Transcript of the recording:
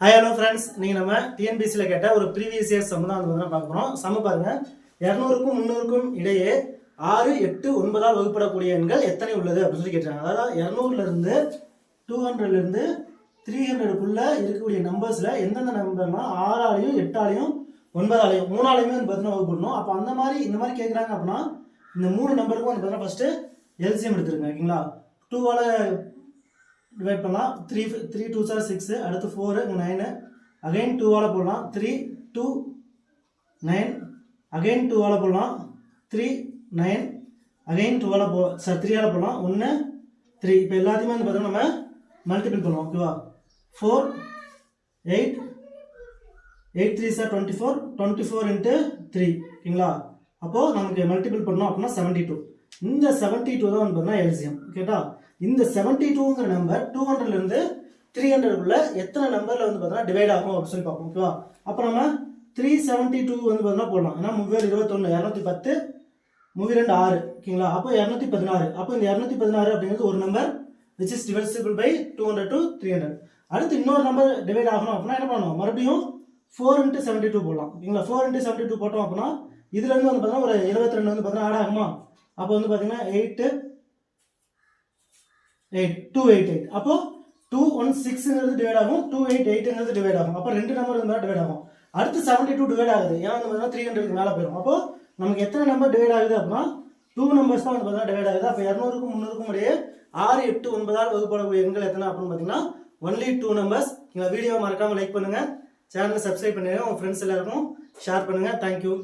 Hi hello friends, நீங்கள் நம்ம டிஎன்பிசியில் கேட்ட ஒரு ப்ரீவியஸ் இயர் சம் தான் வந்து பார்க்க போகிறோம். சம்ம பாருங்க, 200க்கும் 300க்கும் இடையே 6, 8, 9ஆல் வகுப்படக்கூடிய எண்கள் எத்தனை உள்ளது அப்படின்னு சொல்லி கேட்டாங்க. அதாவது 200லேருந்து 200லேருந்து 300க்குள்ள இருக்கக்கூடிய நம்பர்ஸில் எந்தெந்த நம்பர்லாம் 6ஆலையும் 8ஆலையும் 9ஆலையும் 3ஆலையுமே வந்து பார்த்தீங்கன்னா வகுப்படணும். அப்போ இந்த மாதிரி கேட்குறாங்க அப்படின்னா இந்த 3 நம்பருக்கும் வந்து பார்த்தீங்கன்னா ஃபஸ்ட்டு எல்சிஎம் எடுத்துருங்க. ஓகேங்களா? 2ஆல் டிவைட் பண்ணலாம். 3 2s are 6, அடுத்து 4 9, அகைன் 2ஆல் போடலாம். 3 2 9, அகைன் 2ஆல் போடலாம். 3 9, அகைன் 3ஆல் போடலாம். 1 3. இப்போ எல்லாத்தையுமே வந்து பார்த்தீங்கன்னா நம்ம மல்டிபிள் பண்ணுவோம். ஓகேவா? 4 8 8 3s are 24, 24 into 3. ஓகேங்களா? அப்போது நமக்கு மல்டிபிள் பண்ணோம் அப்படின்னா 72. இந்த 72 தான் வந்து பார்த்தீங்கன்னா எல்சிஎம். கேட்டா இந்த 72ங்கிற நம்பர் 200லேருந்து 300க்குள்ள எத்தனை நம்பரில் வந்து பார்த்தீங்கன்னா டிவைட் ஆகும் அப்படின்னு சொல்லி பார்ப்போம். ஓகேவா? அப்போ நம்ம 372 வந்து பார்த்தீங்கன்னா போடலாம். ஏன்னா 321 210 32 6. ஓகேங்களா? அப்போ 216. அப்போ இந்த 216 அப்படிங்கிறது ஒரு number which is divisible by 200 to 300. அடுத்து இன்னொரு நம்பர் டிவைட் ஆகணும் அப்படின்னா என்ன பண்ணணும்? மறுபடியும் 4 into 72 போடலாம். ஓகேங்களா? 4 into 72 போட்டோம் அப்படின்னா இதுலேருந்து வந்து பார்த்தீங்கன்னா ஒரு 22 வந்து பார்த்தீங்கன்னா ஆட் ஆகுமா? அப்போ வந்து பார்த்தீங்கன்னா 8 288. அப்போ 216ங்கிறது டிவைட் ஆகும், 288ங்கிறது டிவைட் ஆகும். அப்போ ரெண்டு நம்பர் இருந்தால் டிவைட் ஆகும். அடுத்து 72 டிவைட் ஆகுது. ஏன்னா வந்து 300க்கு மேலே போயிடும். அப்போ நமக்கு எத்தனை நம்பர் டிவைட் ஆகுது அப்படின்னா 2 நம்பர்ஸ் தான் வந்து பார்த்தீங்கன்னா டிவைட் ஆகுது. அப்போ 200க்கும் 300க்கும் இடையே 6, 8, 9ஆல் வகுப்படக்கூடிய எண்கள் எத்தனை அப்படின்னு பார்த்தீங்கன்னா ஒன்லி 2 நம்பர்ஸ். நீங்கள் வீடியோவை மறக்காமல் லைக் பண்ணுங்கள், சேனலை சப்ஸ்கிரைப் பண்ணுங்கள், உங்கள் ஃப்ரெண்ட்ஸ் எல்லாருக்கும் ஷேர் பண்ணுங்கள். தேங்க்யூ.